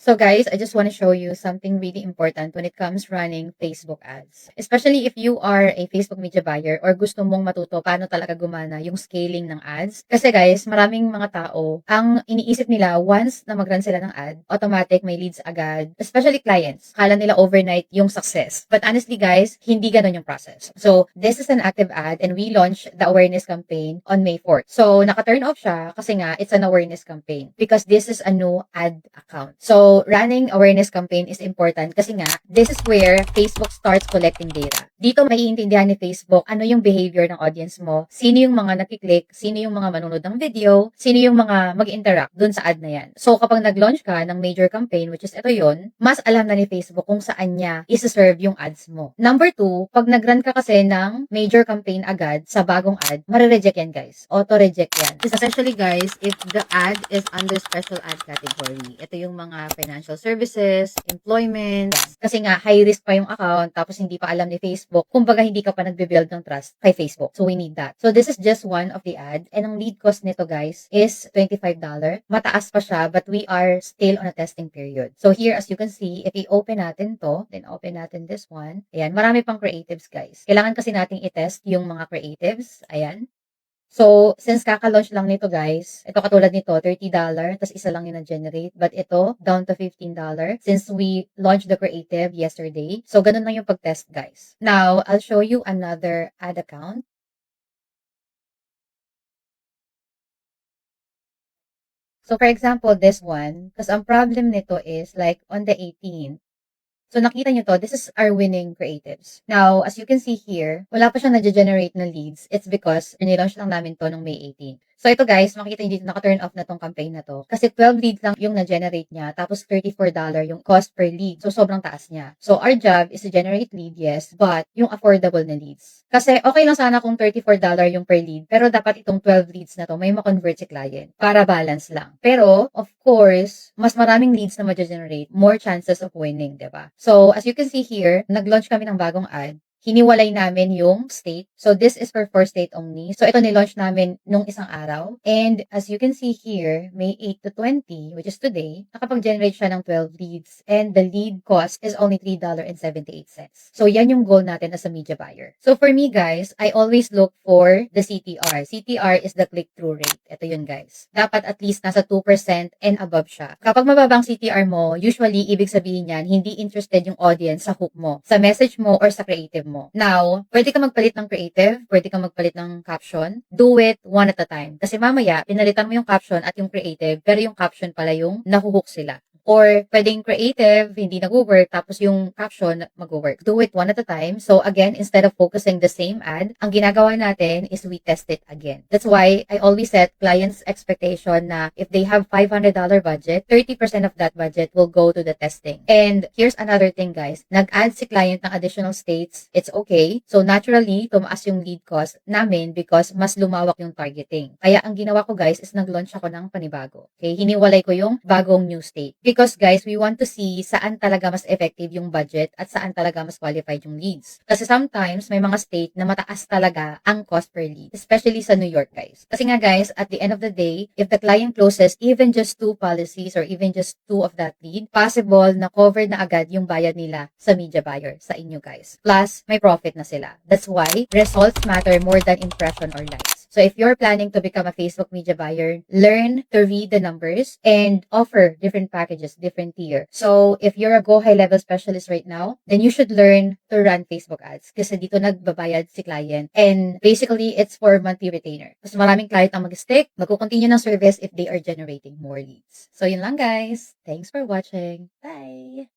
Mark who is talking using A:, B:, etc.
A: So guys, I just want to show you something really important when it comes running Facebook ads. Especially if you are a Facebook media buyer or gusto mong matuto paano talaga gumana yung scaling ng ads. Kasi guys, maraming mga tao, ang iniisip nila once na mag-run sila ng ad, automatic may leads agad. Especially clients. Kala nila overnight yung success. But honestly guys, hindi ganun yung process. So this is an active ad and we launched the awareness campaign on May 4th. So naka-turn off siya kasi nga it's an awareness campaign because this is a new ad account. So running awareness campaign is important kasi nga, this is where Facebook starts collecting data. Dito maiintindihan ni Facebook ano yung behavior ng audience mo, sino yung mga nakiklik, sino yung mga manonood ng video, sino yung mga mag-interact dun sa ad na yan. So kapag nag-launch ka ng major campaign, which is ito yun, mas alam na ni Facebook kung saan niya isa-serve yung ads mo. Number 2, pag nag-run ka kasi ng major campaign agad sa bagong ad, mare-reject yan guys. Auto-reject yan. Especially guys, if the ad is under special ad category. Ito yung mga financial services, employment, kasi nga high risk pa yung account tapos hindi pa alam ni Facebook, kumbaga hindi ka pa nagbe-build ng trust kay Facebook. So we need that. So this is just one of the ad and ang lead cost nito guys is $25. Mataas pa siya but we are still on a testing period. So here as you can see, if i-open natin to, then open natin this one. Ayan, marami pang creatives guys. Kailangan kasi nating i-test yung mga creatives. Ayan. So, since kaka-launch lang nito guys, ito katulad nito, $30, tas isa lang yung na-generate. But ito, down to $15 since we launched the creative yesterday. So, ganun lang yung pag-test guys. Now, I'll show you another ad account. So, for example, this one, because ang problem nito is like on the 18th, so nakita nyo to, this is our winning creatives. Now, as you can see here, wala pa siyang na-generate na leads. It's because nilaunch lang namin to nung May 18. So ito guys, makikita nyo dito naka-turn off na tong campaign na to. Kasi 12 leads lang yung na-generate niya, tapos $34 yung cost per lead. So sobrang taas niya. So our job is to generate lead, yes, but yung affordable na leads. Kasi okay lang sana kung $34 yung per lead, pero dapat itong 12 leads na to may ma-convert si client para balance lang. Pero, of course, mas maraming leads na ma-generate, more chances of winning, diba? So, as you can see here, nag-launch kami ng bagong ad. Hiniwalay namin yung state. So, this is for 4 state only. So, ito nilaunch namin nung isang araw. And as you can see here, May 8 to 20, which is today, nakapag-generate siya ng 12 leads. And the lead cost is only $3.78. So, yan yung goal natin as a media buyer. So, for me, guys, I always look for the CTR. CTR is the click-through rate. Ito yun, guys. Dapat at least nasa 2% and above siya. Kapag mababang CTR mo, usually, ibig sabihin yan, hindi interested yung audience sa hook mo, sa message mo, or sa creative mo. Now, pwede ka magpalit ng creative, pwede ka magpalit ng caption. Do it one at a time. Kasi mamaya, pinalitan mo yung caption at yung creative, pero yung caption pala yung nahuhook sila. Or pwedeng creative, hindi nag-work, tapos yung caption mag-work. Do it one at a time. So again, instead of focusing the same ad, ang ginagawa natin is we test it again. That's why I always set clients' expectation na if they have $500 budget, 30% of that budget will go to the testing. And here's another thing guys, nag-add si client ng additional states, it's okay. So naturally, tumaas yung lead cost namin because mas lumawak yung targeting. Kaya ang ginawa ko guys is nag-launch ako ng panibago. Okay, hiniwalay ko yung bagong new state. Because guys, we want to see saan talaga mas effective yung budget at saan talaga mas qualified yung leads. Kasi sometimes may mga state na mataas talaga ang cost per lead, especially sa New York guys. Kasi nga guys, at the end of the day, if the client closes even just 2 policies or even just 2 of that lead, possible na cover na agad yung bayad nila sa media buyer, sa inyo guys. Plus, may profit na sila. That's why results matter more than impression or likes. So if you're planning to become a Facebook media buyer, learn to read the numbers and offer different packages, different tier. So if you're a Go High Level specialist right now, then you should learn to run Facebook ads kasi dito nagbabayad si client. And basically, it's for monthly retainer. Mas maraming client ang mag-stick, magkukontinue ng service if they are generating more leads. So yun lang guys. Thanks for watching. Bye!